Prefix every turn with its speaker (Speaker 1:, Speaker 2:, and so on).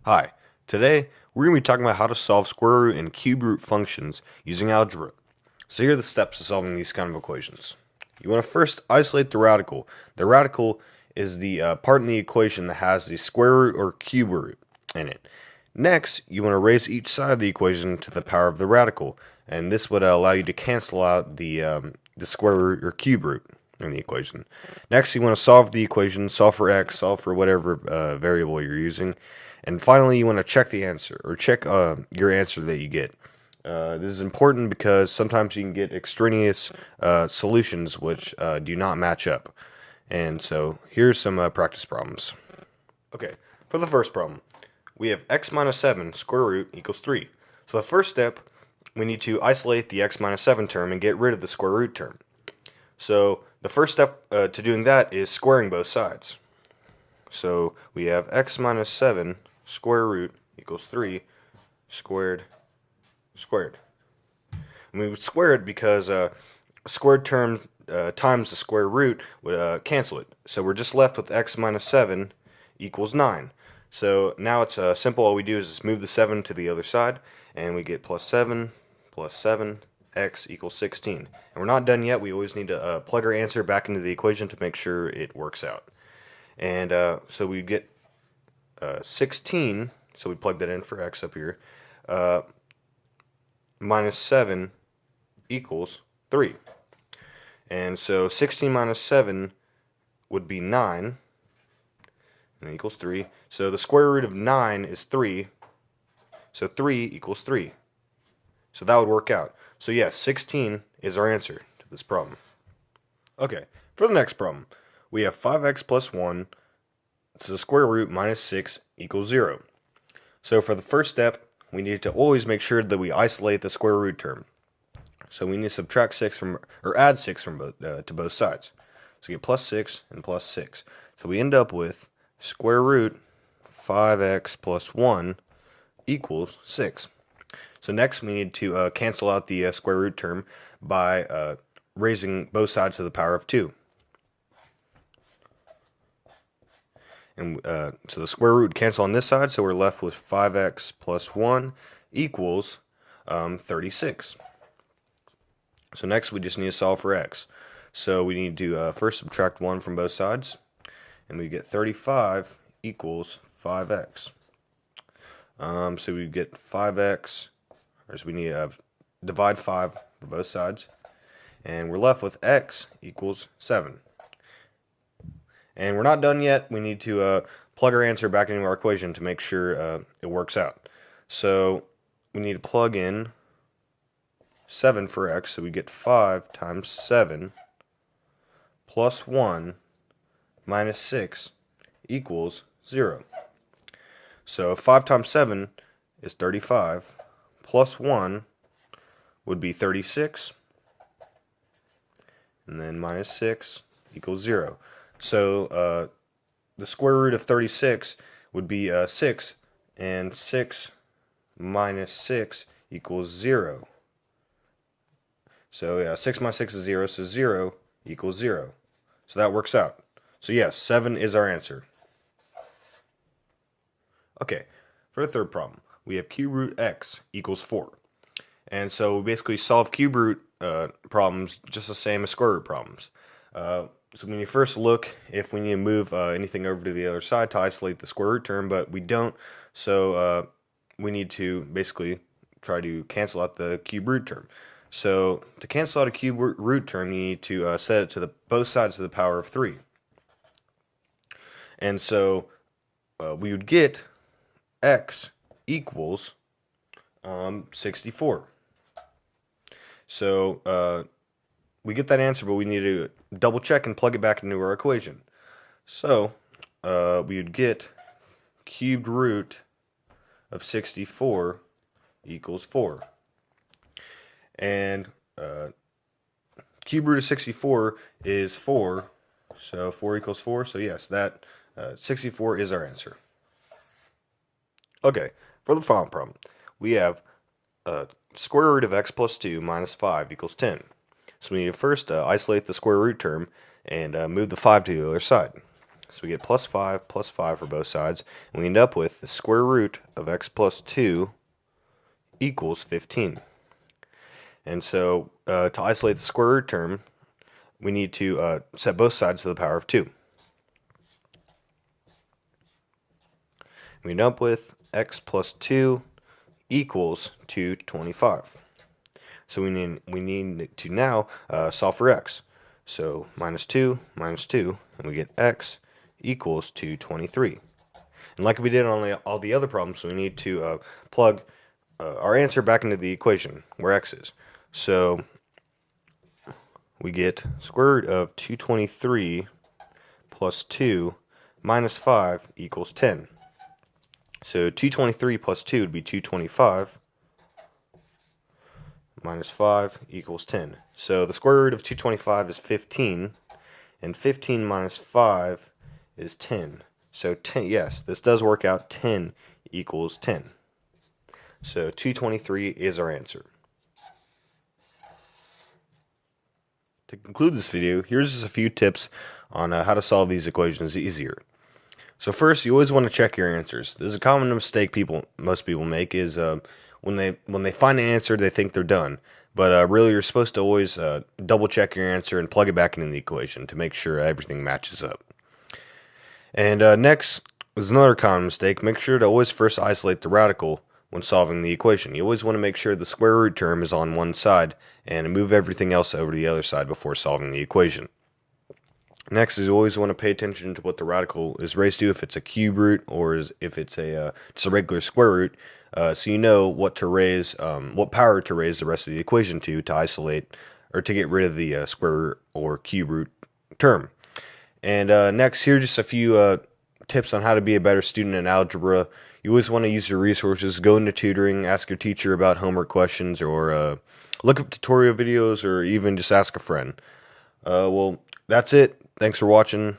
Speaker 1: Hi, today we're going to be talking about how to solve square root and cube root functions using algebra. So here are the steps to solving these kind of equations. You want to first isolate the radical. The radical is the part in the equation that has the square root or cube root in it. Next, you want to raise each side of the equation to the power of the radical, and this would allow you to cancel out the square root or cube root in the equation. Next, you want to solve the equation, solve for x, solve for whatever variable you're using. And finally, you want to check the answer, or check your answer that you get. This is important because sometimes you can get extraneous solutions which do not match up. And so here's some practice problems. Okay, for the first problem, we have x minus 7 square root equals 3. So the first step, we need to isolate the x minus 7 term and get rid of the square root term. So the first step to doing that is squaring both sides. So we have x minus 7 square root equals 3 squared. And we would square it because a squared term times the square root would cancel it. So we're just left with x minus 7 equals 9. So now it's simple. All we do is just move the 7 to the other side, and we get plus 7, x equals 16. And we're not done yet. We always need to plug our answer back into the equation to make sure it works out. And so we get 16, so we plug that in for x up here, minus 7 equals 3. And so 16 minus 7 would be 9, and equals 3. So the square root of 9 is 3, so 3 equals 3. So that would work out. So yes, 16 is our answer to this problem. Okay, for the next problem, we have 5x plus 1 to the square root minus 6 equals 0. So for the first step, we need to always make sure that we isolate the square root term. So we need to subtract 6 from, or add 6 from to both sides. So we get plus 6 and plus 6. So we end up with square root 5x plus 1 equals 6. So next we need to cancel out the square root term by raising both sides to the power of 2. And so the square root cancel on this side, so we're left with 5x plus 1 equals 36. So next we just need to solve for x. So we need to first subtract 1 from both sides, and we get 35 equals 5x. So we get 5x, or so we need to divide 5 for both sides, and we're left with x equals 7. And we're not done yet. We need to plug our answer back into our equation to make sure it works out. So we need to plug in 7 for x, so we get 5 times 7 plus 1 minus 6 equals 0. So 5 times 7 is 35, plus 1 would be 36, and then minus 6 equals 0. So the square root of 36 would be 6, and 6 minus 6 equals 0. So yeah, 6 minus 6 is 0, so 0 equals 0. So that works out. So yes, 7 is our answer. Okay, for the third problem, we have cube root x equals 4. And so we basically solve cube root problems just the same as square root problems. So when you first look, if we need to move anything over to the other side to isolate the square root term, but we don't, so we need to basically try to cancel out the cube root term. So to cancel out a cube root term, you need to set it to both sides to the power of 3. And so we would get x equals 64. So we get that answer, but we need to double check and plug it back into our equation. So we would get cubed root of 64 equals 4. And cube root of 64 is 4, so 4 equals 4. So yes, that 64 is our answer. Okay, for the final problem, we have square root of x plus 2 minus 5 equals 10. So we need to first isolate the square root term and move the 5 to the other side. So we get plus 5 for both sides, and we end up with the square root of x plus 2 equals 15. And so to isolate the square root term, we need to set both sides to the power of 2. We end up with x plus 2 equals 225. So we need to now solve for x. So minus 2, and we get x equals 223. And like we did on all the other problems, we need to plug our answer back into the equation where x is. So we get square root of 223 plus 2 minus 5 equals 10. So 223 plus 2 would be 225 minus 5 equals 10. So the square root of 225 is 15, and 15 minus 5 is 10. So 10, yes, this does work out. 10 equals 10. So 223 is our answer. To conclude this video, here's just a few tips on how to solve these equations easier. So first, you always want to check your answers. This is a common mistake most people make is when they find an answer, they think they're done. But really, you're supposed to always double check your answer and plug it back into the equation to make sure everything matches up. And next is another common mistake. Make sure to always first isolate the radical when solving the equation. You always want to make sure the square root term is on one side and move everything else over to the other side before solving the equation. Next is you always want to pay attention to what the radical is raised to, if it's a cube root or if it's just a regular square root, so you know what power to raise the rest of the equation to isolate or to get rid of the square root or cube root term. And next, here are just a few tips on how to be a better student in algebra. You always want to use your resources. Go into tutoring, ask your teacher about homework questions, or look up tutorial videos, or even just ask a friend. Well, that's it. Thanks for watching.